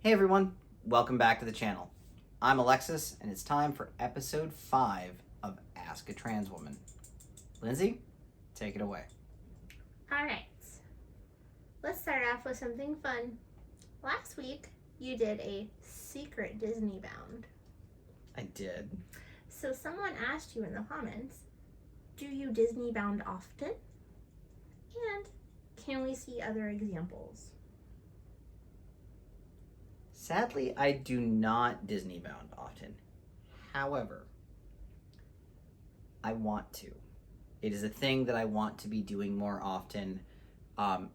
Hey everyone, welcome back to the channel. I'm Alexis, and it's time for episode 5 of Ask a Trans Woman. Lindsay, take it away. Alright, let's start off with something fun. Last week, you did a secret Disneybound. I did. So someone asked you in the comments, do you Disneybound often? And can we see other examples? Sadly, I do not Disneybound often. However, I want to. It is a thing that I want to be doing more often.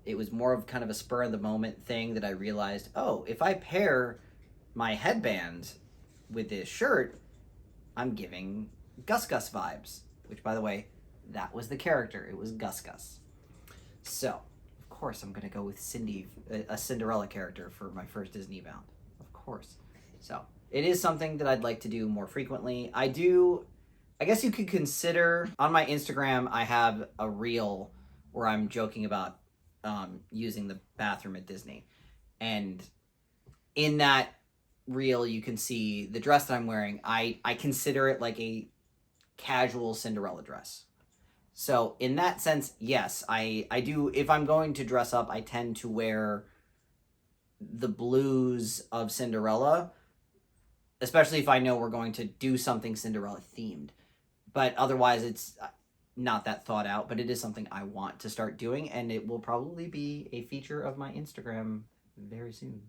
It was more of kind of a spur of the moment thing that I realized, oh, if I pair my headband with this shirt, I'm giving Gus Gus vibes. Which, by the way, that was the character. It was Gus Gus. So, of course, I'm going to go with a Cinderella character for my first Disneybound. Of course. So, it is something that I'd like to do more frequently. I guess you could consider, on my Instagram, I have a reel where I'm joking about using the bathroom at Disney. And in that reel, you can see the dress that I'm wearing. I consider it like a casual Cinderella dress. So in that sense, yes, I do. If I'm going to dress up, I tend to wear the blues of Cinderella, especially if I know we're going to do something Cinderella themed. But otherwise, it's not that thought out, but it is something I want to start doing, and it will probably be a feature of my Instagram very soon.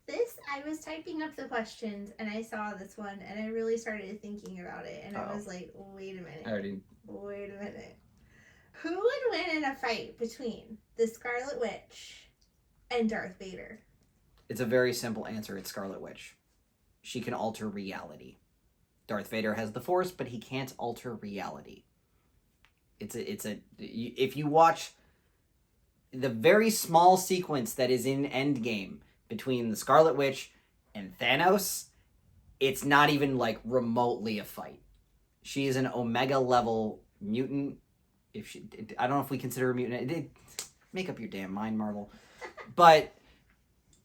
I was typing up the questions and I saw this one and I really started thinking about it and I was like, wait a minute. Wait a minute. Who would win in a fight between the Scarlet Witch and Darth Vader? It's a very simple answer. It's Scarlet Witch. She can alter reality. Darth Vader has the Force, but he can't alter reality. If you watch the very small sequence that is in Endgame between the Scarlet Witch and Thanos, it's not even like remotely a fight. She is an Omega level mutant. I don't know if we consider her a mutant. Make up your damn mind, Marvel. But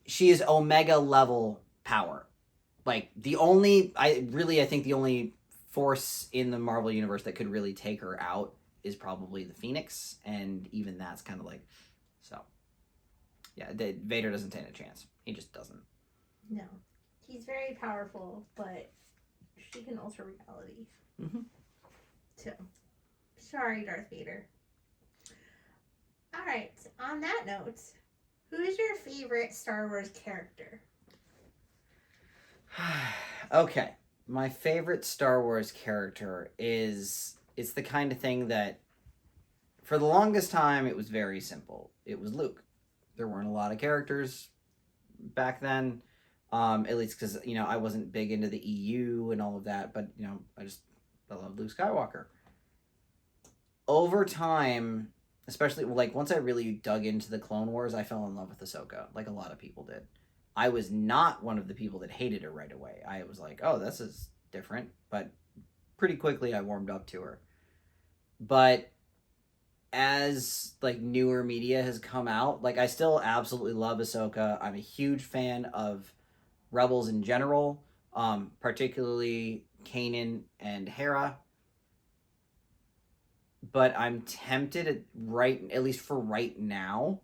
she is Omega level power. Like I think the only force in the Marvel universe that could really take her out is probably the Phoenix, and even that's kind of like, so yeah, Vader doesn't stand a chance. He just doesn't. No, he's very powerful, but she can alter reality. Mm-hmm. So, sorry, Darth Vader. All right. On that note, who is your favorite Star Wars character? Okay, my favorite Star Wars character it's the kind of thing that for the longest time it was very simple. It was Luke. There weren't a lot of characters back then, at least because I wasn't big into the EU and all of that, but I love Luke Skywalker. Over time, especially like once I really dug into the Clone Wars, I fell in love with Ahsoka, like a lot of people did. I was not one of the people that hated her right away. I was like, oh, this is different, but pretty quickly I warmed up to her. But as like newer media has come out, like I still absolutely love Ahsoka. I'm a huge fan of Rebels in general, particularly Kanan and Hera. But I'm tempted at least for right now.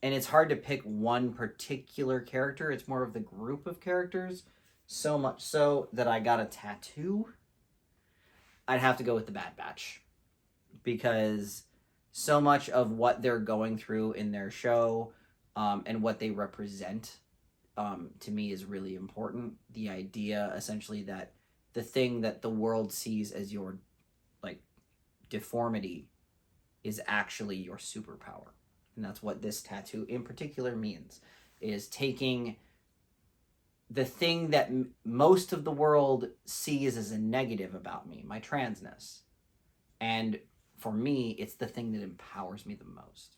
And it's hard to pick one particular character. It's more of the group of characters. So much so that I got a tattoo. I'd have to go with the Bad Batch. Because so much of what they're going through in their show and what they represent to me is really important. The idea, essentially, that the thing that the world sees as your deformity is actually your superpower. And that's what this tattoo in particular means, is taking the thing that most of the world sees as a negative about me, my transness. And for me, it's the thing that empowers me the most.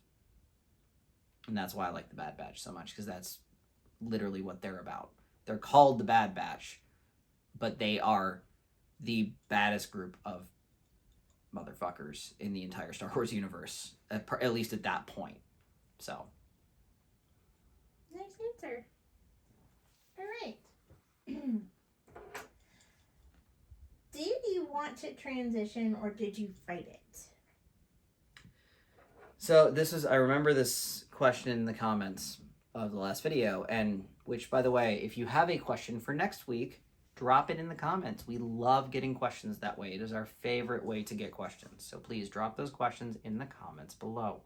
And that's why I like the Bad Batch so much, because that's literally what they're about. They're called the Bad Batch, but they are the baddest group of motherfuckers in the entire Star Wars universe, at least at that point. So Nice answer. want to transition or did you fight it? So I remember this question in the comments of the last video, and which, by the way, if you have a question for next week, drop it in the comments. We love getting questions that way. It is our favorite way to get questions. So please drop those questions in the comments below.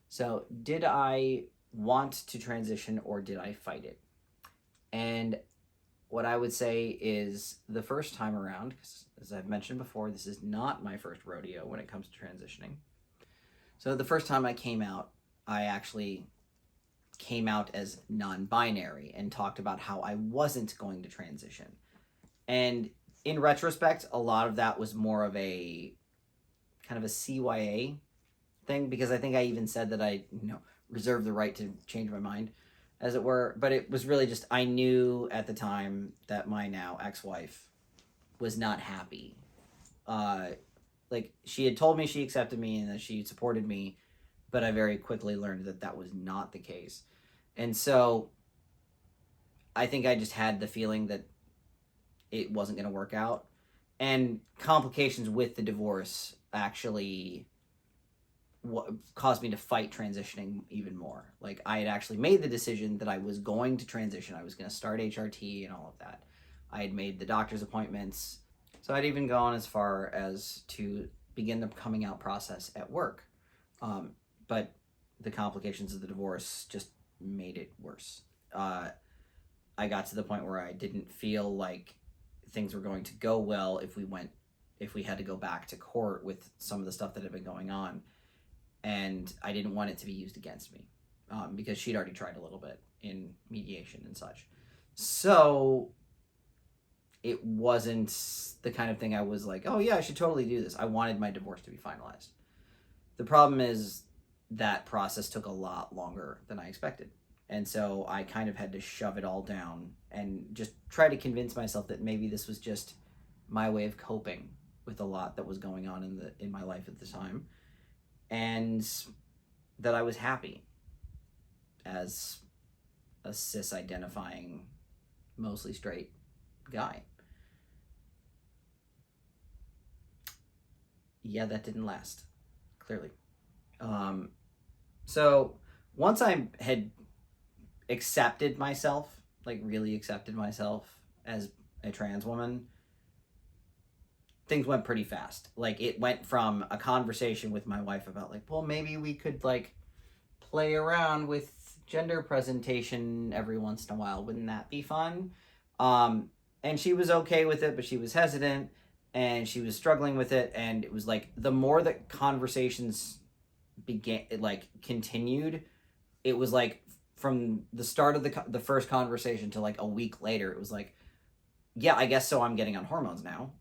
So did I want to transition or did I fight it? And what I would say is the first time around, because as I've mentioned before, this is not my first rodeo when it comes to transitioning. So the first time I came out, I actually came out as non-binary and talked about how I wasn't going to transition. And in retrospect, a lot of that was more of a kind of a CYA thing, because I think I even said that I, reserved the right to change my mind, as it were. But it was really just, I knew at the time that my now ex-wife was not happy. Like, she had told me she accepted me and that she supported me, but I very quickly learned that that was not the case. And so I think I just had the feeling that it wasn't going to work out. And complications with the divorce actually caused me to fight transitioning even more. Like, I had actually made the decision that I was going to transition. I was going to start HRT and all of that. I had made the doctor's appointments. So I'd even gone as far as to begin the coming out process at work. But the complications of the divorce just made it worse. I got to the point where I didn't feel like things were going to go well if we had to go back to court with some of the stuff that had been going on. And I didn't want it to be used against me, because she'd already tried a little bit in mediation and such. So it wasn't the kind of thing I was like, oh yeah, I should totally do this. I wanted my divorce to be finalized. The problem is that process took a lot longer than I expected. And so I kind of had to shove it all down and just try to convince myself that maybe this was just my way of coping with a lot that was going on in my life at the time. And that I was happy as a cis-identifying, mostly straight guy. Yeah, that didn't last, clearly. So once I had accepted myself, like really accepted myself as a trans woman, things went pretty fast. Like, it went from a conversation with my wife about like, well, maybe we could like play around with gender presentation every once in a while. Wouldn't that be fun? And she was okay with it, but she was hesitant and she was struggling with it. And it was like, the more that conversations continued, it was like from the start of the first conversation to like a week later, it was like, yeah, I guess so. I'm getting on hormones now.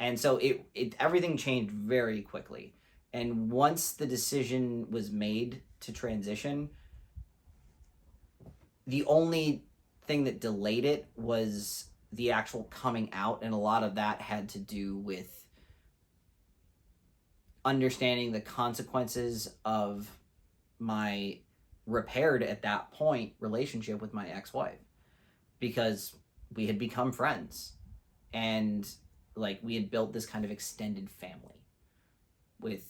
And so it everything changed very quickly. And once the decision was made to transition, the only thing that delayed it was the actual coming out. And a lot of that had to do with understanding the consequences of my repaired at that point relationship with my ex-wife, because we had become friends and like we had built this kind of extended family with,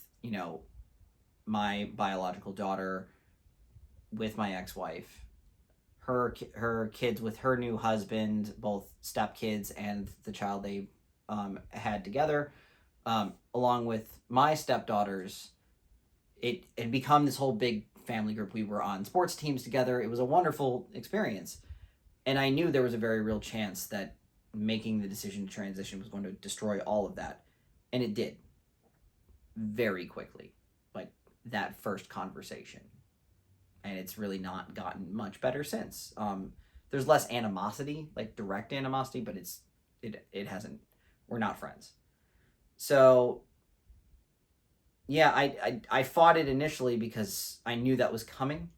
my biological daughter with my ex-wife, her kids with her new husband, both stepkids and the child they had together, along with my stepdaughters. It had become this whole big family group. We were on sports teams together. It was a wonderful experience. And I knew there was a very real chance that making the decision to transition was going to destroy all of that. And it did. Very quickly. Like that first conversation. And it's really not gotten much better since. There's less animosity, like direct animosity, but it hasn't, we're not friends. So yeah, I fought it initially because I knew that was coming.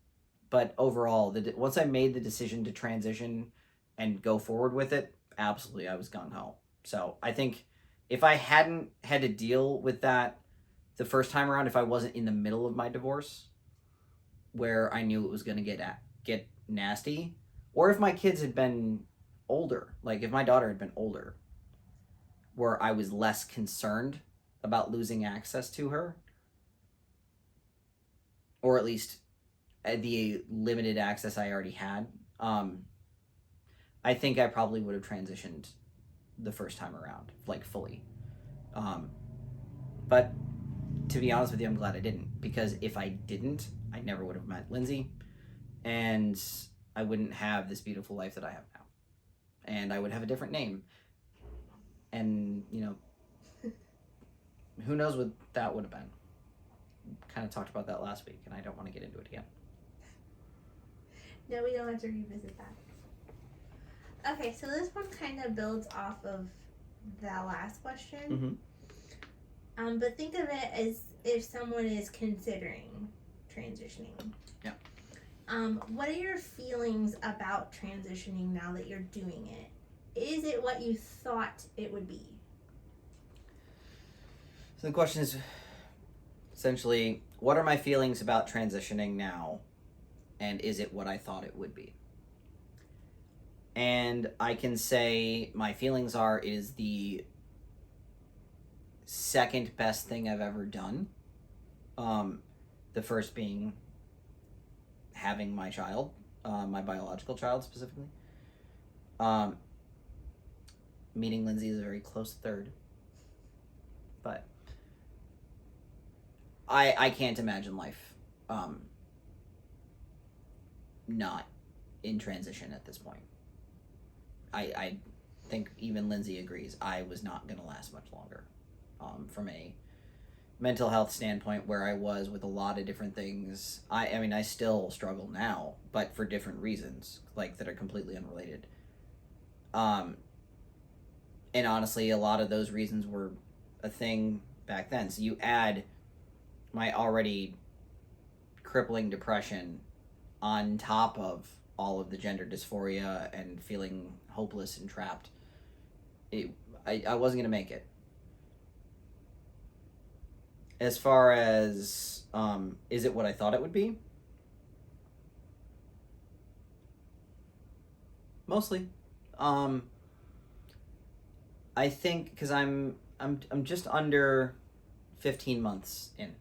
But overall, once I made the decision to transition and go forward with it, absolutely, I was gung-ho. So I think if I hadn't had to deal with that the first time around, if I wasn't in the middle of my divorce, where I knew it was going to get nasty, or if my kids had been older, like if my daughter had been older, where I was less concerned about losing access to her, or at least the limited access I already had, I think I probably would have transitioned the first time around, like, fully. But to be honest with you, I'm glad I didn't, because if I didn't, I never would have met Lindsay, and I wouldn't have this beautiful life that I have now. And I would have a different name. And, you know, who knows what that would have been. Kind of talked about that last week, and I don't want to get into it again. No, we don't have to revisit that. Okay, so this one kind of builds off of that last question. Mm-hmm. But think of it as if someone is considering transitioning. Yeah. What are your feelings about transitioning now that you're doing it? Is it what you thought it would be? So the question is essentially, what are my feelings about transitioning now? And is it what I thought it would be? And I can say my feelings are, it is the second best thing I've ever done. The first being having my child, my biological child specifically. Meeting Lindsay is a very close third. But I can't imagine life not in transition at this point. I think even Lindsay agrees I was not going to last much longer from a mental health standpoint, where I was with a lot of different things. I mean, I still struggle now, but for different reasons, like, that are completely unrelated. And honestly, a lot of those reasons were a thing back then. So you add my already crippling depression on top of all of the gender dysphoria and feeling hopeless and trapped. I wasn't going to make it. As far as, is it what I thought it would be? Mostly. I think, because I'm just under 15 months in.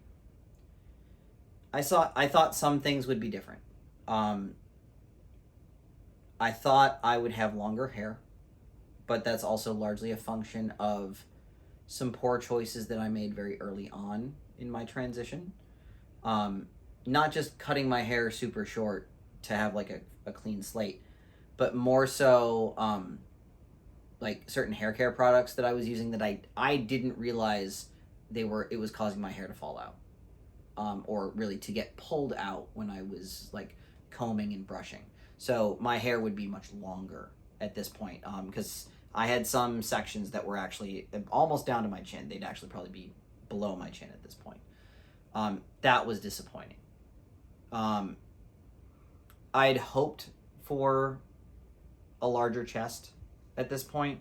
I thought some things would be different. I thought I would have longer hair, but that's also largely a function of some poor choices that I made very early on in my transition. Not just cutting my hair super short to have, like, a clean slate, but more so, like, certain hair care products that I was using that I didn't realize it was causing my hair to fall out. Or really to get pulled out when I was, like, combing and brushing. So my hair would be much longer at this point, because I had some sections that were actually almost down to my chin. They'd actually probably be below my chin at this point. That was disappointing. I'd hoped for a larger chest at this point.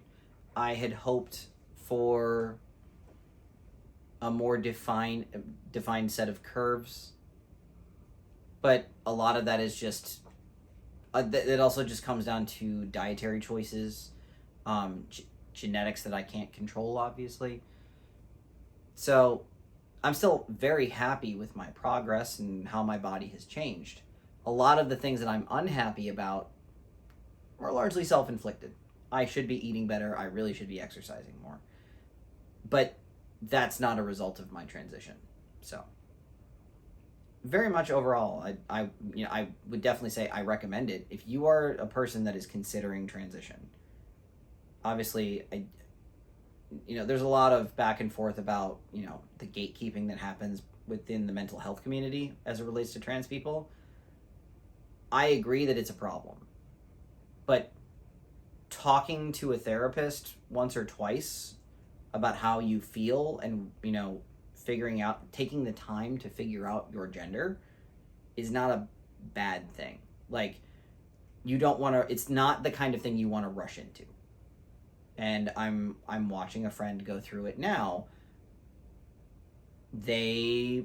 I had hoped for a more defined set of curves, but a lot of that is just it also just comes down to dietary choices, genetics that I can't control, obviously. So I'm still very happy with my progress and how my body has changed. A lot of the things that I'm unhappy about are largely self-inflicted. I should be eating better. I really should be exercising more. But that's not a result of my transition. So very much overall, I would definitely say I recommend it. If you are a person that is considering transition, obviously, there's a lot of back and forth about, the gatekeeping that happens within the mental health community as it relates to trans people. I agree that it's a problem. But talking to a therapist once or twice about how you feel and, taking the time to figure out your gender is not a bad thing. Like, it's not the kind of thing you want to rush into. And I'm watching a friend go through it now. They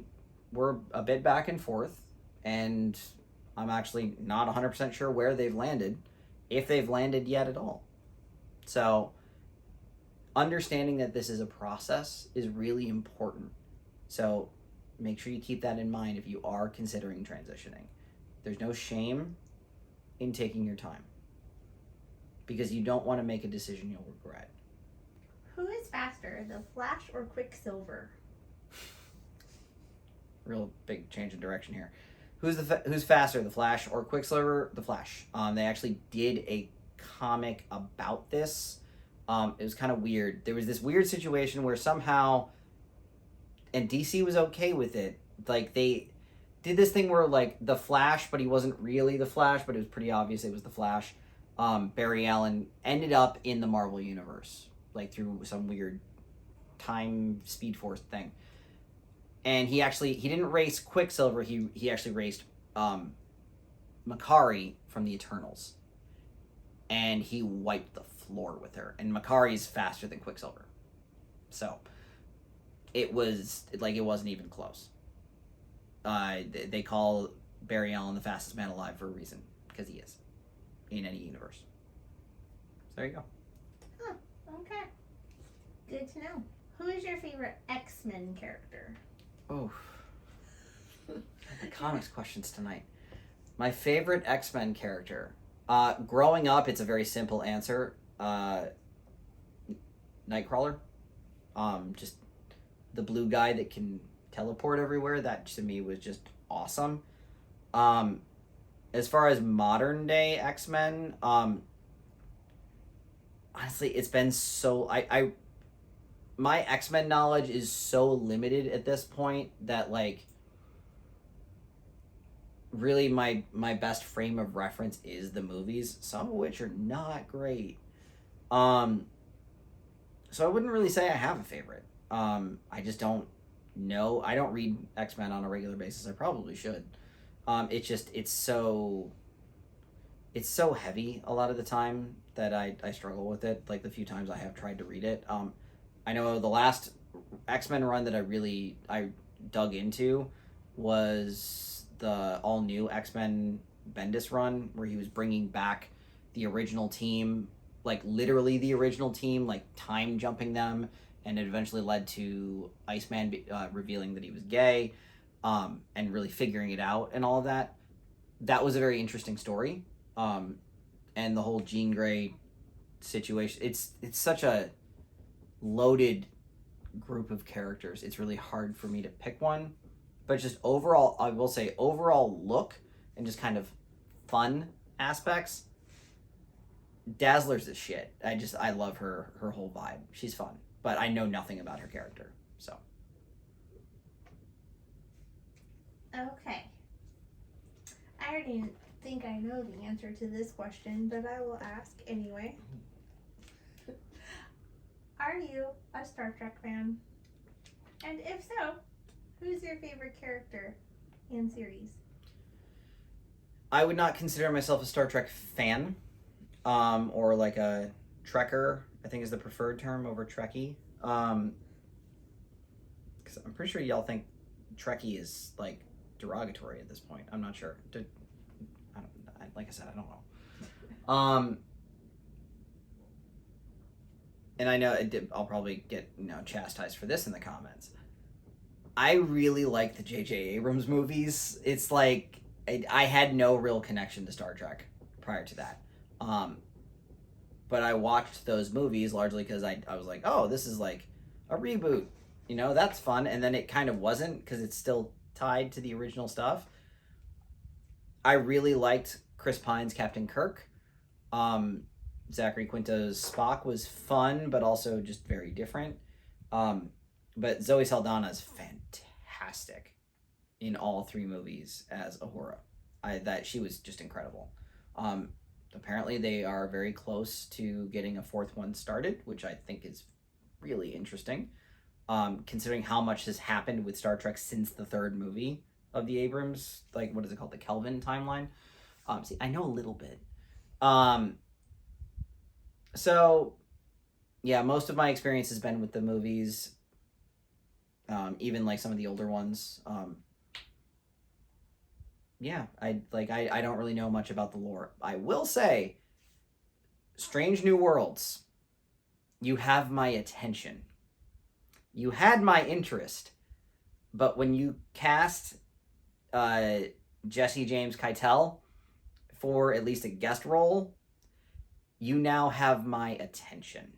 were a bit back and forth, and I'm actually not 100% sure where they've landed, if they've landed yet at all. So understanding that this is a process is really important. So make sure you keep that in mind if you are considering transitioning. There's no shame in taking your time, because you don't want to make a decision you'll regret. Who is faster, the Flash or Quicksilver? Real big change in direction here. Who's faster, the Flash or Quicksilver? The Flash. They actually did a comic about this. It was kind of weird. There was this weird situation where somehow, and DC was okay with it. Like, they did this thing where, like, the Flash, but he wasn't really the Flash, but it was pretty obvious it was the Flash. Barry Allen ended up in the Marvel Universe, like, through some weird time Speed Force thing. And he didn't race Quicksilver, he actually raced Makari from the Eternals. And he wiped the floor with her. And Makari's faster than Quicksilver. So, it wasn't even close. They call Barry Allen the fastest man alive for a reason, because he is, in any universe. So there you go. Huh, okay. Good to know. Who is your favorite X-Men character? Oh, the comics questions tonight. My favorite X-Men character. Growing up, it's a very simple answer. Nightcrawler. Just the blue guy that can teleport everywhere. That to me was just awesome. As far as modern day X-Men, honestly, it's been so my X-Men knowledge is so limited at this point that, like, really my best frame of reference is the movies, some of which are not great. So I wouldn't really say I have a favorite. I just don't know. I don't read X-Men on a regular basis. I probably should. It's so heavy a lot of the time that I struggle with it, like the few times I have tried to read it. I know the last X-Men run that I dug into was the all-new X-Men Bendis run, where he was bringing back the original team, like literally the original team, like time jumping them, and it eventually led to Iceman revealing that he was gay, and really figuring it out and all of that. That was a very interesting story, and the whole Jean Grey situation. It's such a loaded group of characters. It's really hard for me to pick one, but just overall, I will say overall look and just kind of fun aspects. Dazzler's the shit. I love her whole vibe. She's fun, but I know nothing about her character, so. Okay. I already think I know the answer to this question, but I will ask anyway. Are you a Star Trek fan? And if so, who's your favorite character and series? I would not consider myself a Star Trek fan, or like a Trekker, I think is the preferred term over Trekkie. Because I'm pretty sure y'all think Trekkie is like derogatory at this point. I'm not sure. Like I said, I don't know. And I know I'll probably get chastised for this in the comments. I really like the J.J. Abrams movies. It's like I had no real connection to Star Trek prior to that. But I watched those movies largely because I was like, oh, this is like a reboot. That's fun. And then it kind of wasn't, because it's still tied to the original stuff. I really liked Chris Pine's Captain Kirk. Zachary Quinto's Spock was fun, but also just very different. But Zoe Saldana is fantastic in all three movies as Uhura. That she was just incredible. Apparently they are very close to getting a fourth one started, which I think is really interesting, considering how much has happened with Star Trek since the third movie of the Abrams, like, what is it called, the Kelvin timeline. See, I know a little bit. So yeah, most of my experience has been with the movies, even like some of the older ones. Yeah, I don't really know much about the lore. I will say, Strange New Worlds you have my attention. You had my interest. But when you cast Jesse James Keitel for at least a guest role, you now have my attention.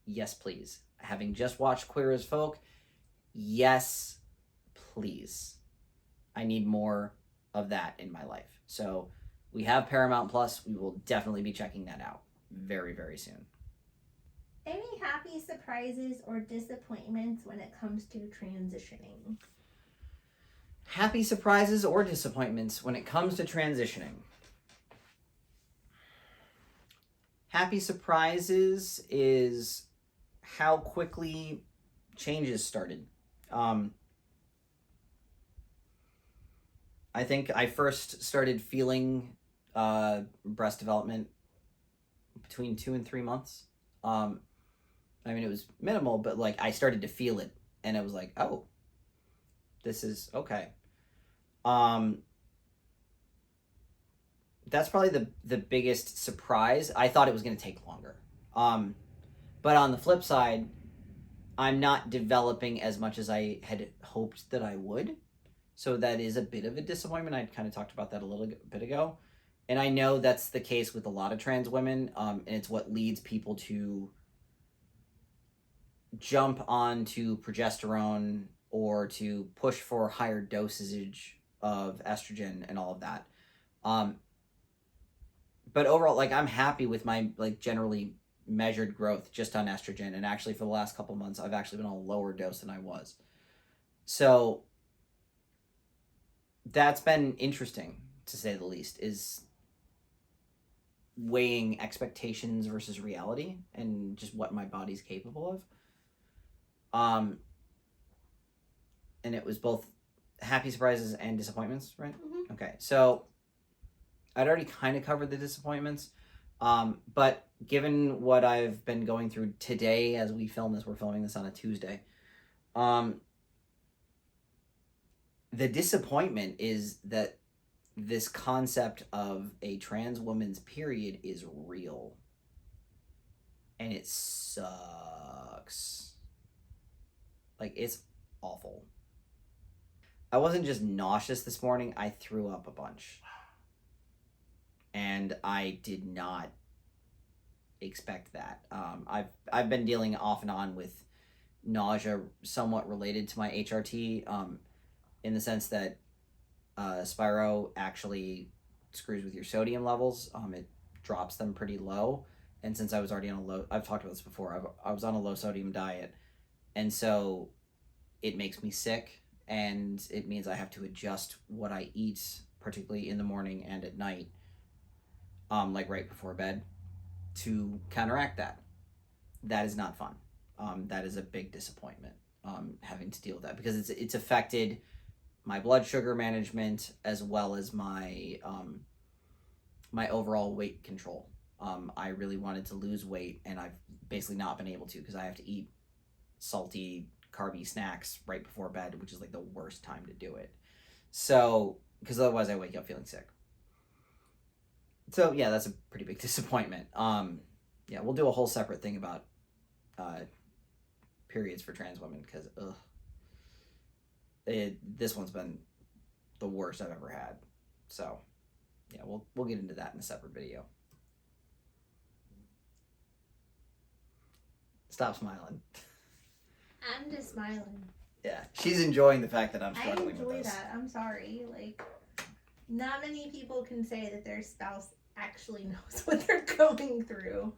Yes, please. Having just watched Queer as Folk, yes, please. I need more of that in my life. So we have Paramount Plus. We will definitely be checking that out very, very soon. Any happy surprises or disappointments when it comes to transitioning? Happy surprises or disappointments when it comes to transitioning. Happy surprises is how quickly changes started. I think I first started feeling breast development between 2 and 3 months. I mean, it was minimal, but like I started to feel it, and it was like, oh, this is okay. That's probably the biggest surprise. I thought it was going to take longer. But on the flip side, I'm not developing as much as I had hoped that I would. So that is a bit of a disappointment. I kind of talked about that a little bit ago. And I know that's the case with a lot of trans women, and it's what leads people to jump onto progesterone or to push for higher dosage of estrogen and all of that. But overall, like, I'm happy with my, like, generally measured growth just on estrogen. And actually, for the last couple months, I've actually been on a lower dose than I was. So that's been interesting, to say the least, is weighing expectations versus reality and just what my body's capable of. And it was both happy surprises and disappointments, right? Mm-hmm. Okay, so I'd already kind of covered the disappointments, but given what I've been going through today as we film this, we're filming this on a Tuesday, the disappointment is that this concept of a trans woman's period is real. And it sucks. Like, it's awful. I wasn't just nauseous this morning, I threw up a bunch. And I did not expect that. I've been dealing off and on with nausea somewhat related to my HRT, in the sense that Spiro actually screws with your sodium levels. It drops them pretty low. And since I was already on a low, I've talked about this before, I was on a low sodium diet. And so it makes me sick, and it means I have to adjust what I eat, particularly in the morning and at night, like right before bed, to counteract that. That is not fun. That is a big disappointment, having to deal with that, because it's affected my blood sugar management as well as my my overall weight control. I really wanted to lose weight, and I've basically not been able to, because I have to eat salty, carby snacks right before bed, which is like the worst time to do it. So, because otherwise I wake up feeling sick. So yeah, that's a pretty big disappointment. Yeah, we'll do a whole separate thing about periods for trans women, because this one's been the worst I've ever had. So yeah, we'll get into that in a separate video. Stop smiling. I'm just smiling. Yeah, she's enjoying the fact that I'm struggling with this. I enjoy that. I'm sorry. Like, not many people can say that their spouse actually knows what they're going through,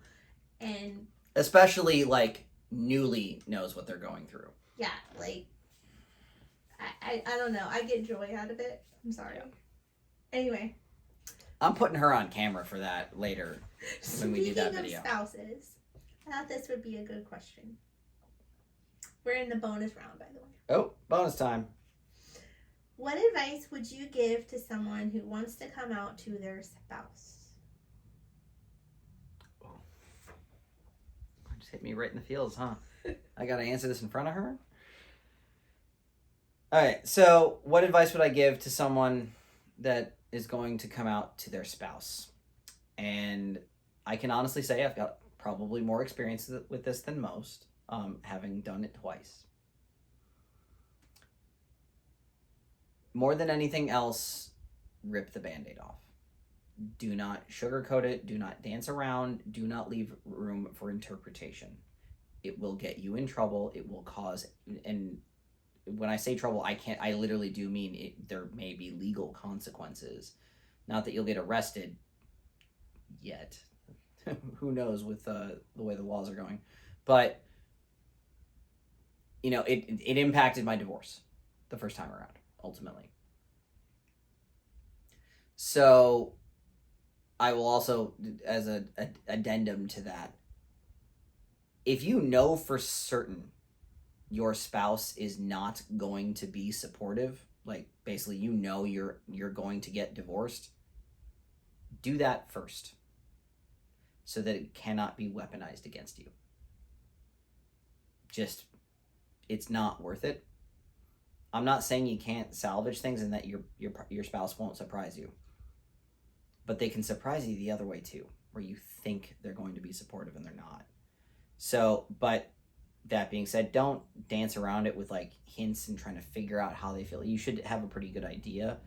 and especially like newly knows what they're going through. Yeah, like I don't know. I get joy out of it. I'm sorry. Yeah. Anyway, I'm putting her on camera for that later when we do that video. Speaking of spouses, I thought this would be a good question. We're in the bonus round, by the way. Oh, bonus time. What advice would you give to someone who wants to come out to their spouse? Oh. Just hit me right in the feels, huh? I gotta answer this in front of her? Alright, so what advice would I give to someone that is going to come out to their spouse? And I can honestly say I've got probably more experience with this than most, having done it twice. More than anything else, rip the Band-Aid off. Do not sugarcoat it. Do not dance around. Do not leave room for interpretation. It will get you in trouble. It will cause, and when I say trouble, I literally do mean there may be legal consequences. Not that you'll get arrested yet. Who knows with the way the laws are going. But, it impacted my divorce the first time around, ultimately. So I will also, as an addendum to that, if you know for certain your spouse is not going to be supportive, like basically you're going to get divorced, do that first so that it cannot be weaponized against you. Just, it's not worth it. I'm not saying you can't salvage things and that your spouse won't surprise you. But they can surprise you the other way too, where you think they're going to be supportive and they're not. So, but that being said, don't dance around it with like hints and trying to figure out how they feel. You should have a pretty good idea.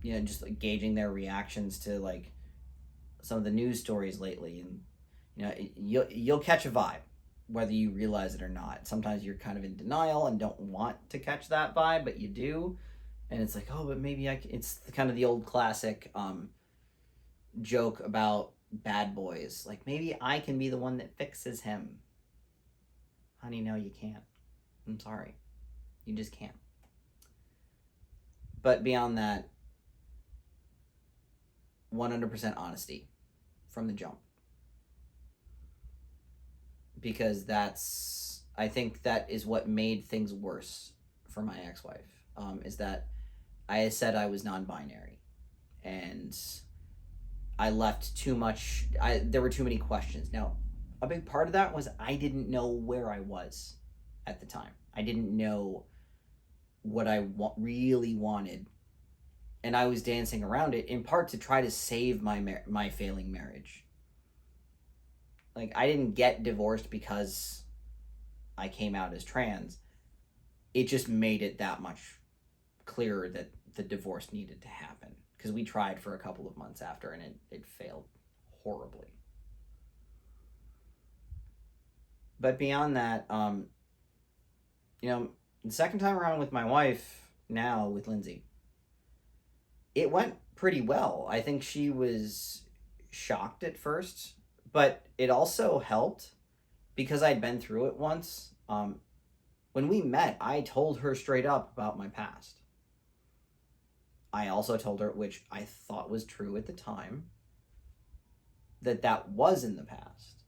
Just like gauging their reactions to like some of the news stories lately, and you'll catch a vibe whether you realize it or not. Sometimes you're kind of in denial and don't want to catch that vibe, but you do. And it's like, oh, but maybe it's kind of the old classic joke about bad boys. Like, maybe I can be the one that fixes him. Honey, no, you can't. I'm sorry. You just can't. But beyond that, 100% honesty from the jump. Because I think that is what made things worse for my ex-wife, is that I said I was non-binary, and I left too much. There were too many questions. Now, a big part of that was I didn't know where I was at the time. I didn't know what I really wanted, and I was dancing around it in part to try to save my failing marriage. Like, I didn't get divorced because I came out as trans. It just made it that much clearer that the divorce needed to happen, because we tried for a couple of months after and it failed horribly. But beyond that, the second time around with my wife, now with Lindsay, it went pretty well. I think she was shocked at first, but it also helped because I'd been through it once. When we met, I told her straight up about my past. I also told her, which I thought was true at the time, that was in the past.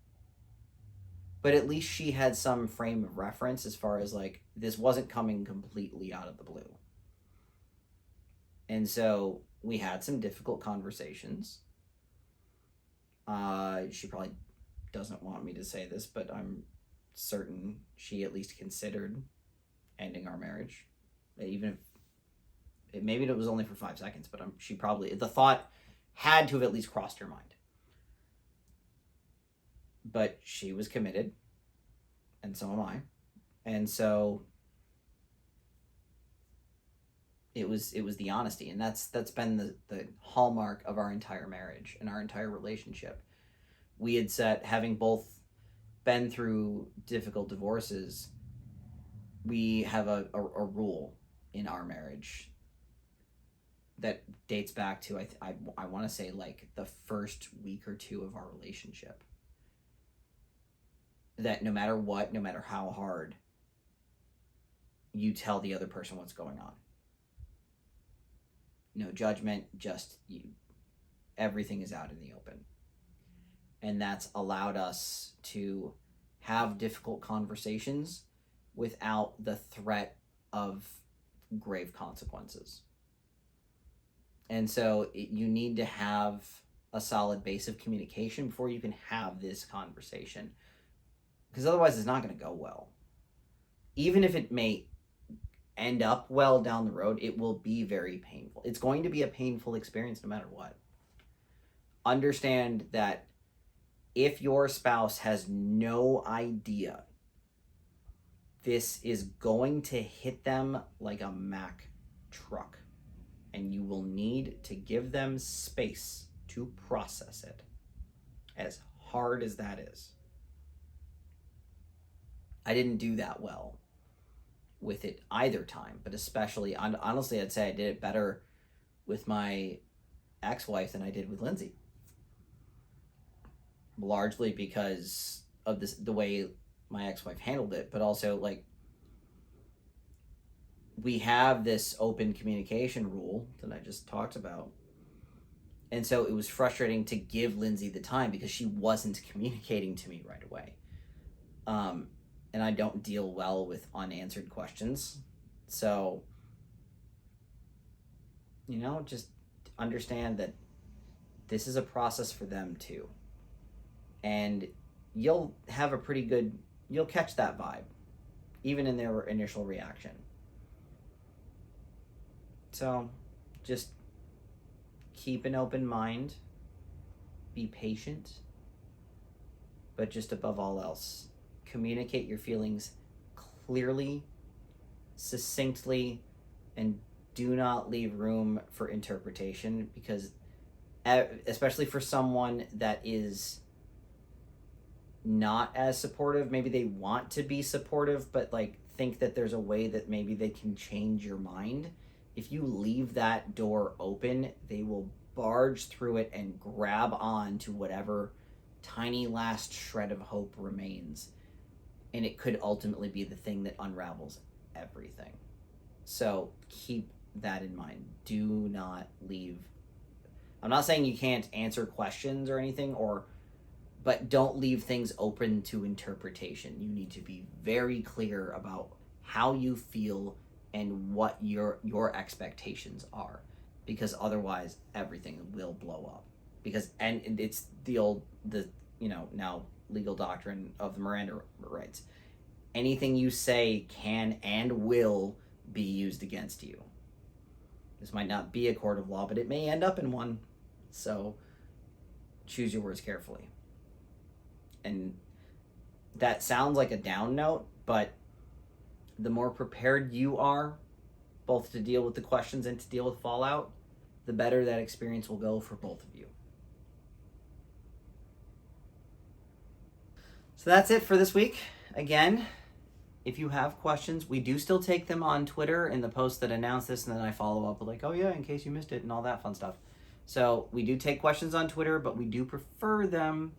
But at least she had some frame of reference as far as like, this wasn't coming completely out of the blue. And so we had some difficult conversations. She probably doesn't want me to say this, but I'm certain she at least considered ending our marriage, even if maybe it was only for 5 seconds, but the thought had to have at least crossed her mind. But she was committed, and so am I, and so it was the honesty, and that's been the hallmark of our entire marriage and our entire relationship. We had set, having both been through difficult divorces, we have a rule in our marriage that dates back to I want to say like the first week or two of our relationship, that no matter what, no matter how hard, you tell the other person what's going on. No judgment, just you. Everything is out in the open. And that's allowed us to have difficult conversations without the threat of grave consequences. And so you need to have a solid base of communication before you can have this conversation. Because otherwise it's not going to go well. Even if it may end up well down the road, it will be very painful. It's going to be a painful experience no matter what. understand that if your spouse has no idea, this is going to hit them like a Mack truck, and you will need to give them space to process it, as hard as that is. I didn't do that well with it either time, but especially, honestly, I'd say I did it better with my ex-wife than I did with Lindsay. Largely because of the way my ex-wife handled it, but also, like, we have this open communication rule that I just talked about. And so it was frustrating to give Lindsay the time because she wasn't communicating to me right away. And I don't deal well with unanswered questions. So, just understand that this is a process for them too. And you'll have you'll catch that vibe, even in their initial reaction. So, just keep an open mind, be patient, but just above all else, communicate your feelings clearly, succinctly, and do not leave room for interpretation, because especially for someone that is not as supportive, maybe they want to be supportive, but like think that there's a way that maybe they can change your mind. If you leave that door open, they will barge through it and grab on to whatever tiny last shred of hope remains. And it could ultimately be the thing that unravels everything. So keep that in mind. Do not leave. I'm not saying you can't answer questions or anything, but don't leave things open to interpretation. You need to be very clear about how you feel and what your expectations are, because otherwise everything will blow up. And it's the now legal doctrine of the Miranda rights. Anything you say can and will be used against you. This might not be a court of law, but it may end up in one. So choose your words carefully. And that sounds like a down note, but the more prepared you are, both to deal with the questions and to deal with fallout, the better that experience will go for both of you. So that's it for this week. Again, if you have questions, we do still take them on Twitter in the posts that announce this, and then I follow up with like, oh yeah, in case you missed it, and all that fun stuff. So we do take questions on Twitter, but we do prefer them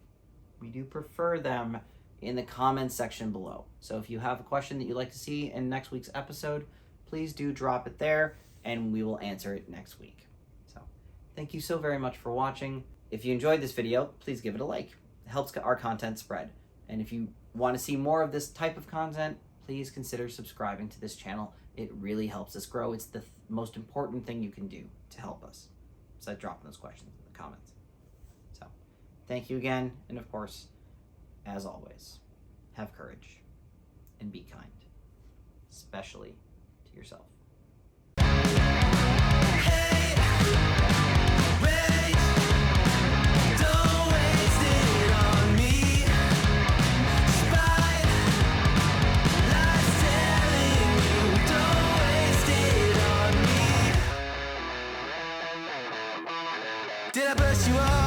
in the comments section below. So if you have a question that you'd like to see in next week's episode, please do drop it there, and we will answer it next week. So thank you so very much for watching. If you enjoyed this video, please give it a like. It helps our content spread. And if you want to see more of this type of content, please consider subscribing to this channel. It really helps us grow. It's the most important thing you can do to help us, besides dropping those questions in the comments. So thank you again, and of course, as always, have courage and be kind, especially to yourself. Did I brush you off?